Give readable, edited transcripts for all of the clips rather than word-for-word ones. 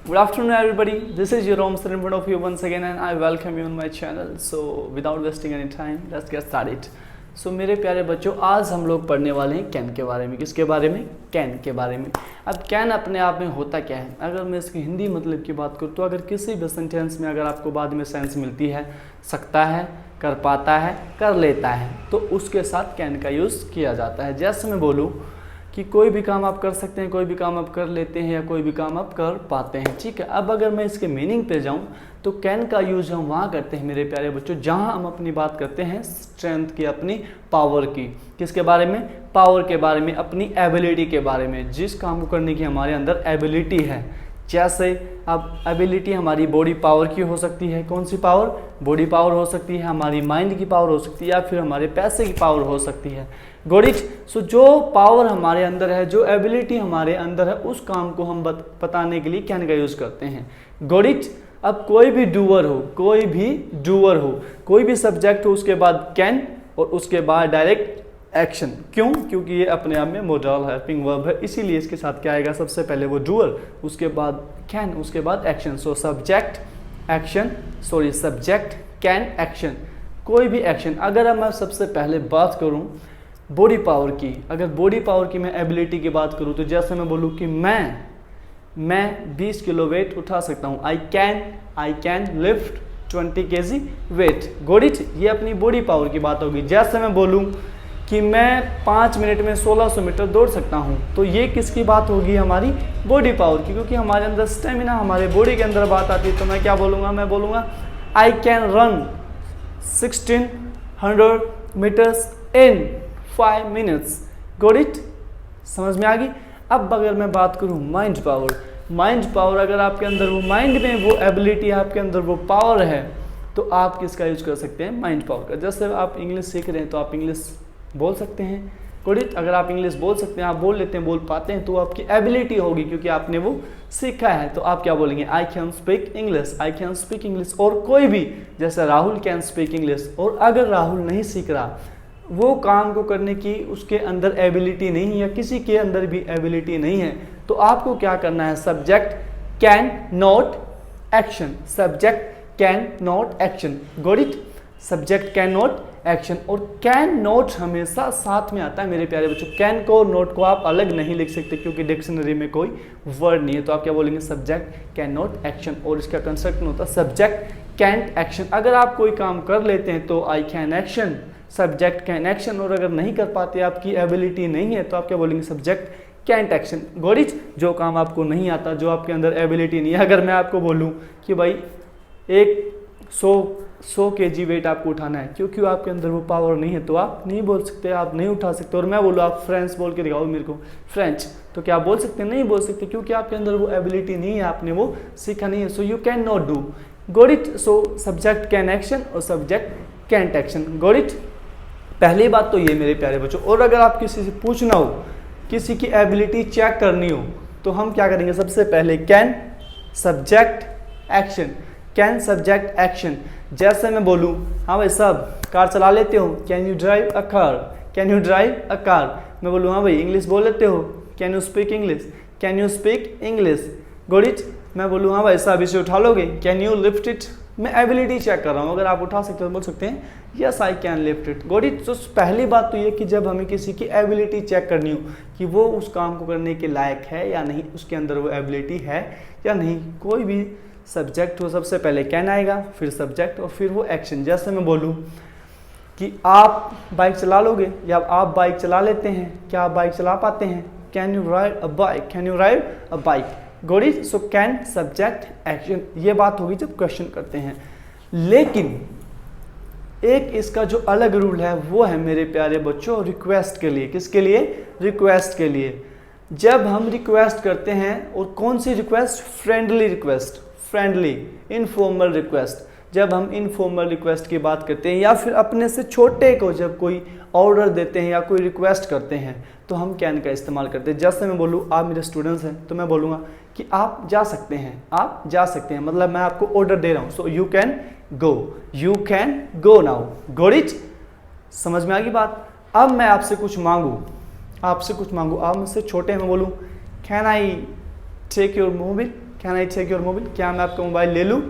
Good afternoon everybody, this is your Rom sir in front of you once again and I welcome you on my channel. So without wasting any time, let's get started. So मेरे प्यारे बच्चों, आज हम लोग पढ़ने वाले हैं can के बारे में। किसके बारे में? कैन के बारे में। अब कैन अपने आप में होता क्या है? अगर मैं इसकी हिंदी मतलब की बात करूँ तो अगर किसी भी सेंटेंस में अगर आपको बाद में सेंस मिलती है, सकता है, कर पाता है, कर लेता है, तो उसके साथ कैन का यूज़ किया जाता है। जैसे मैं बोलूँ कि कोई भी काम आप कर सकते हैं, कोई भी काम आप कर लेते हैं या कोई भी काम आप कर पाते हैं, ठीक है। अब अगर मैं इसके मीनिंग पे जाऊं तो कैन का यूज़ हम वहाँ करते हैं मेरे प्यारे बच्चों जहाँ हम अपनी बात करते हैं स्ट्रेंथ की, अपनी पावर की। किसके बारे में? पावर के बारे में, अपनी एबिलिटी के बारे में, जिस काम को करने की हमारे अंदर एबिलिटी है। जैसे अब एबिलिटी हमारी बॉडी पावर की हो सकती है। कौन सी पावर? बॉडी पावर हो सकती है, हमारी माइंड की पावर हो सकती है या फिर हमारे पैसे की पावर हो सकती है। Got it? सो जो पावर हमारे अंदर है, जो एबिलिटी हमारे अंदर है, उस काम को हम बताने के लिए कैन का यूज़ करते हैं। Got it? अब कोई भी डूअर हो, कोई भी सब्जेक्ट हो, उसके बाद कैन और उसके बाद डायरेक्ट एक्शन। क्यों? क्योंकि ये अपने आप में मोडल हेल्पिंग वर्ब है, इसीलिए इसके साथ क्या आएगा? सबसे पहले वो डूअर, उसके बाद कैन, उसके बाद action. So subject can action, कोई भी एक्शन। अगर मैं सबसे पहले बात करूं बॉडी पावर की, अगर बॉडी पावर की मैं एबिलिटी की बात करूं तो जैसे मैं बोलूं कि मैं 20 किलो वेट उठा सकता हूं। I can lift 20 kg weight. Got it? ये अपनी बॉडी पावर की बात होगी। जैसे मैं बोलूं कि मैं 5 मिनट में 1600 मीटर दौड़ सकता हूं, तो ये किसकी बात होगी? हमारी बॉडी पावर की, क्योंकि हमारे अंदर स्टेमिना, हमारे बॉडी के अंदर बात आती है। तो मैं क्या बोलूँगा? मैं बोलूँगा I can run 1600 metres in 5 minutes। Got it? समझ में आ गई? अब अगर मैं बात करूँ माइंड पावर, अगर आपके अंदर वो माइंड में वो एबिलिटी, आपके अंदर वो पावर है, तो आप किसका यूज कर सकते हैं? माइंड पावर का। जैसे आप इंग्लिश सीख रहे हैं तो आप इंग्लिश बोल सकते हैं। Got it? अगर आप इंग्लिश बोल सकते हैं, आप बोल लेते हैं, बोल पाते हैं, तो आपकी एबिलिटी होगी क्योंकि आपने वो सीखा है। तो आप क्या बोलेंगे? I can speak English. और कोई भी, जैसे राहुल कैन स्पीक इंग्लिश, और अगर राहुल नहीं सीख रहा, वो काम को करने की उसके अंदर एबिलिटी नहीं है या किसी के अंदर भी एबिलिटी नहीं है, तो आपको क्या करना है? Subject can not action. Got it? Subject can not action. और कैन नॉट हमेशा साथ में आता है मेरे प्यारे बच्चों। कैन को, नॉट को आप अलग नहीं लिख सकते क्योंकि डिक्शनरी में कोई वर्ड नहीं है। तो आप क्या बोलेंगे? सब्जेक्ट कैन नॉट एक्शन, और इसका कंस्ट्रक्ट होता है सब्जेक्ट कैंट एक्शन। अगर आप कोई काम कर लेते हैं तो I can action, subject can action. और अगर नहीं कर पाते, आपकी एबिलिटी नहीं है, तो आप क्या बोलेंगे? Subject can't action. Got it? जो काम आपको नहीं आता, जो आपके अंदर एबिलिटी नहीं है। अगर मैं आपको बोलूं कि भाई 100 kg वेट आपको उठाना है, क्योंकि आपके अंदर वो पावर नहीं है, तो आप नहीं बोल सकते, आप नहीं उठा सकते। और मैं बोलूँ आप फ्रेंच बोल के दिखाओ मेरे को, फ्रेंच, तो क्या आप बोल सकते हैं? नहीं बोल सकते, क्योंकि आपके अंदर वो एबिलिटी नहीं है, आपने वो सीखा नहीं है। So you can not do. Got it? So subject can action और subject can't action. Got it? पहली बात तो ये मेरे प्यारे बच्चों। और अगर आप किसी से पूछना हो, किसी की एबिलिटी चेक करनी हो, तो हम क्या करेंगे? सबसे पहले can subject action, can subject action. जैसे मैं बोलूँ, हाँ भाई साहब कार चला लेते हो? Can you drive a car. मैं बोलूँ हाँ भाई इंग्लिश बोल लेते हो? Can you speak English. Got it? मैं बोलूँ हाँ भाई साहब इसे उठा लोगे? Can you lift it. मैं एबिलिटी चेक कर रहा हूँ, अगर आप उठा सकते हो तो बोल सकते हैं yes I can lift it. Got it? तो पहली बात तो ये कि जब हमें किसी की एबिलिटी चेक करनी हो कि वो उस काम को करने के लायक है या नहीं, उसके अंदर वो एबिलिटी है या नहीं, कोई भी सब्जेक्ट हो, सबसे पहले कैन आएगा, फिर सब्जेक्ट और फिर वो एक्शन। जैसे मैं बोलूँ कि आप बाइक चला लोगे या आप बाइक चला लेते हैं, क्या आप बाइक चला पाते हैं? Can you ride a bike. Got it? So can subject action. ये बात होगी जब क्वेश्चन करते हैं। लेकिन एक इसका जो अलग रूल है वो है मेरे प्यारे बच्चों रिक्वेस्ट के लिए। किसके लिए? रिक्वेस्ट के लिए। जब हम रिक्वेस्ट करते हैं, और कौन सी रिक्वेस्ट? Friendly informal request. जब हम इनफॉर्मल रिक्वेस्ट की बात करते हैं या फिर अपने से छोटे को जब कोई ऑर्डर देते हैं या कोई रिक्वेस्ट करते हैं, तो हम कैन का इस्तेमाल करते हैं। जैसे मैं बोलूँ आप मेरे स्टूडेंट्स हैं, तो मैं बोलूँगा कि आप जा सकते हैं, मतलब मैं आपको ऑर्डर दे रहा हूँ। सो you can go now. Got it? समझ में आ गई बात? अब मैं आपसे कुछ मांगूँ, आप मुझसे छोटे हैं, मैं बोलूँ can I take your mobile, can I take your mobile, क्या मैं आपका मोबाइल ले लूँ,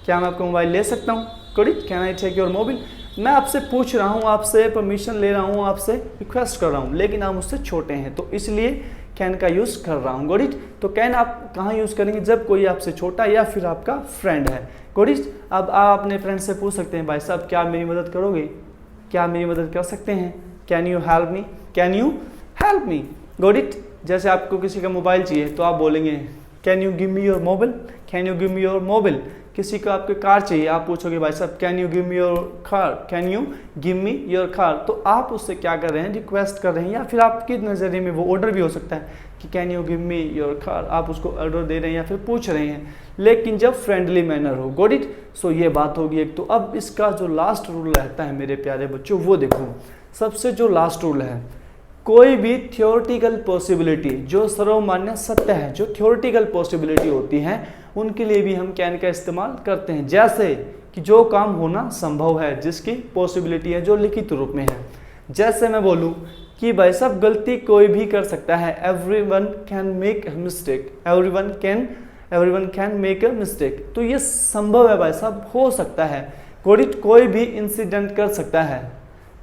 क्या मैं आपका मोबाइल ले सकता हूँ। Got it, can I take your mobile. मैं आपसे पूछ रहा हूँ, आपसे परमिशन ले रहा हूँ, आपसे रिक्वेस्ट कर रहा हूँ, लेकिन आप मुझसे छोटे हैं तो इसलिए कैन का यूज़ कर रहा हूँ। Got it. तो कैन आप कहाँ यूज़ करेंगे, जब कोई आपसे छोटा या फिर आपका फ्रेंड है। Got it. अब आप अपने फ्रेंड से पूछ सकते हैं, भाई साहब क्या मेरी मदद करोगे, क्या मेरी मदद कर सकते हैं, can you help me, can you help me. Got it. जैसे आपको किसी का मोबाइल चाहिए तो आप बोलेंगे can you give me your mobile, can you give me your mobile. किसी को आपके कार चाहिए, आप पूछोगे भाई साहब can you give me your car, can you give me your car. तो आप उससे क्या कर रहे हैं, रिक्वेस्ट कर रहे हैं, या फिर आपके नज़रिए में वो ऑर्डर भी हो सकता है कि can you give me your car, आप उसको ऑर्डर दे रहे हैं या फिर पूछ रहे हैं, लेकिन जब फ्रेंडली मैनर हो। Got it. सो ये बात होगी एक। तो अब इसका जो लास्ट रूल रहता है मेरे प्यारे बच्चों, वो देखो। सबसे जो लास्ट रूल है, कोई भी थियोरेटिकल पॉसिबिलिटी, जो सर्वमान्य सत्य है, जो थियोरेटिकल पॉसिबिलिटी होती है, उनके लिए भी हम कैन का इस्तेमाल करते हैं। जैसे कि जो काम होना संभव है, जिसकी पॉसिबिलिटी है, जो लिखित रूप में है। जैसे मैं बोलूँ कि भाई साहब गलती कोई भी कर सकता है, everyone can make a mistake, everyone can make a mistake. तो ये संभव है भाई साहब, हो सकता है। Got it. कोई भी इंसिडेंट कर सकता है,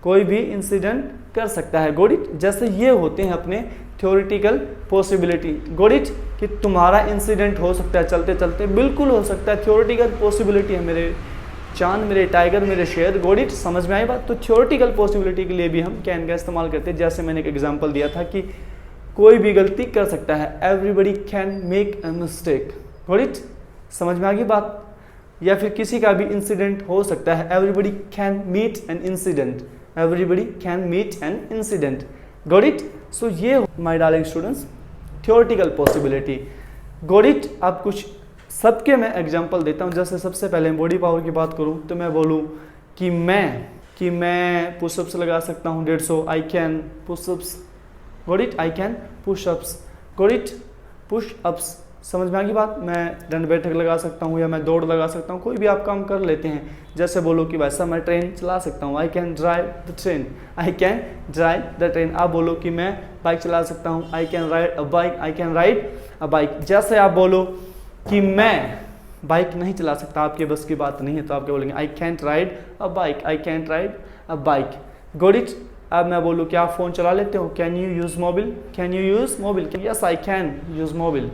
कोई भी इंसिडेंट कर सकता है। Got it. जैसे ये होते हैं अपने थ्योरेटिकल पॉसिबिलिटी। Got it. कि तुम्हारा इंसिडेंट हो सकता है चलते चलते, बिल्कुल हो सकता है, थ्योरेटिकल पॉसिबिलिटी है मेरे चांद, मेरे टाइगर, मेरे शेर। Got it. समझ में आई बात। तो थ्योरेटिकल पॉसिबिलिटी के लिए भी हम कैन का इस्तेमाल करते हैं। जैसे मैंने एक एग्जांपल दिया था कि कोई भी गलती कर सकता है, everybody can make a mistake. Got it. समझ में आ गई बात। या फिर किसी का भी इंसिडेंट हो सकता है, everybody can meet an incident, everybody can meet an incident. Got it. So ये my darling students theoretical possibility. Got it. अब कुछ सबके मैं एग्जांपल देता हूँ। जैसे सबसे पहले बॉडी पावर की बात करूँ तो मैं बोलूँ कि मैं पुशअप्स लगा सकता हूँ 150, I can pushups. Got it. I can pushups. Got it. Pushups. समझ में आ गई बात। मैं दंड बैठक लगा सकता हूँ या मैं दौड़ लगा सकता हूँ, कोई भी आप काम कर लेते हैं। जैसे बोलो कि वैसा मैं ट्रेन चला सकता हूँ, I can drive the train, I can drive the train. आप बोलो कि मैं बाइक चला सकता हूँ, I can ride a bike, I can ride a bike. जैसे आप बोलो कि मैं बाइक नहीं चला सकता, आपके बस की बात नहीं है, तो आप क्या बोलेंगे, I can't ride a bike, I can't ride a bike. Got it. अब मैं बोलूँ क्या आप फ़ोन चला लेते हो, can you use mobile, can you use mobile, yes I can use mobile.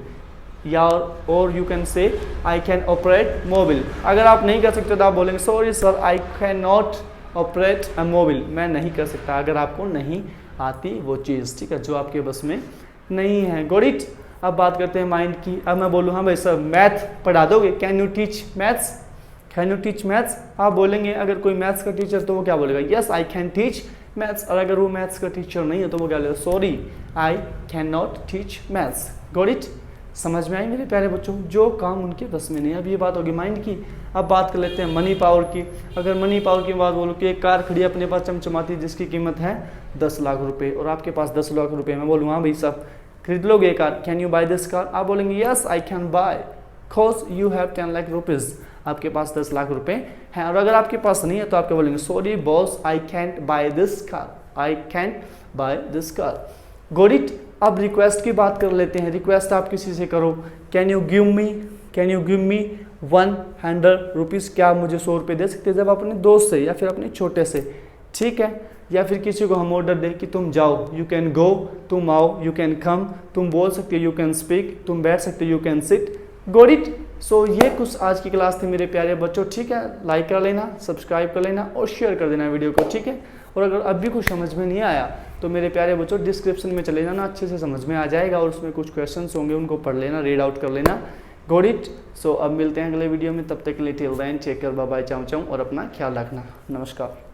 या और you can say I can operate mobile. अगर आप नहीं कर सकते तो आप बोलेंगे sorry sir I can not operate a mobile, मैं नहीं कर सकता, अगर आपको नहीं आती वो चीज़, ठीक है, जो आपके बस में नहीं है। Got it. अब बात करते हैं माइंड की। अब मैं बोलूँ हाँ भाई सर मैथ पढ़ा दोगे, can you teach maths, can you teach maths. आप बोलेंगे अगर कोई मैथ्स का टीचर तो वो क्या बोलेगा, yes I can teach maths. और अगर वो मैथ्स का टीचर नहीं है तो वो क्या बोलेगा, sorry I can not teach maths. Got it. समझ में आई मेरे प्यारे बच्चों, जो काम उनके बस में नहीं। अब ये बात होगी माइंड की। अब बात कर लेते हैं मनी पावर की। अगर मनी पावर की बात बोलूँ कि एक कार खड़ी है अपने पास चमचमाती, जिसकी कीमत है 10 लाख रुपए, और आपके पास 10 लाख रुपए। मैं बोलूँ हाँ भाई साहब खरीद लोगे ये car, can you buy this car. आप बोलेंगे yes I can buy because you have 10 lakh rupees, आपके पास 10 लाख रुपए हैं। और अगर आपके पास नहीं है तो आप क्या बोलेंगे, sorry boss I can't buy this car, I can't buy this car. Got it. अब रिक्वेस्ट की बात कर लेते हैं। रिक्वेस्ट आप किसी से करो, can you give me 100 rupees, क्या आप मुझे 100 रुपये दे सकते हैं, जब अपने दोस्त से या फिर अपने छोटे से, ठीक है। या फिर किसी को हम ऑर्डर दें कि तुम जाओ, यू कैन गो, तुम आओ, यू कैन कम, तुम बोल सकते हो, यू कैन स्पीक, तुम बैठ सकते हो, you can sit. Got it. So ये कुछ आज की क्लास थी मेरे प्यारे बच्चों, ठीक है। लाइक कर लेना, सब्सक्राइब कर लेना और शेयर कर देना वीडियो को, ठीक है। और अगर अब भी कुछ समझ में नहीं आया तो मेरे प्यारे बच्चों डिस्क्रिप्शन में चले जाना, अच्छे से समझ में आ जाएगा, और उसमें कुछ क्वेश्चंस होंगे, उनको पढ़ लेना, रीड आउट कर लेना। Got it. सो अब मिलते हैं अगले वीडियो में, तब तक के लिए till then take care, bye bye, ciao ciao, और अपना ख्याल रखना। नमस्कार।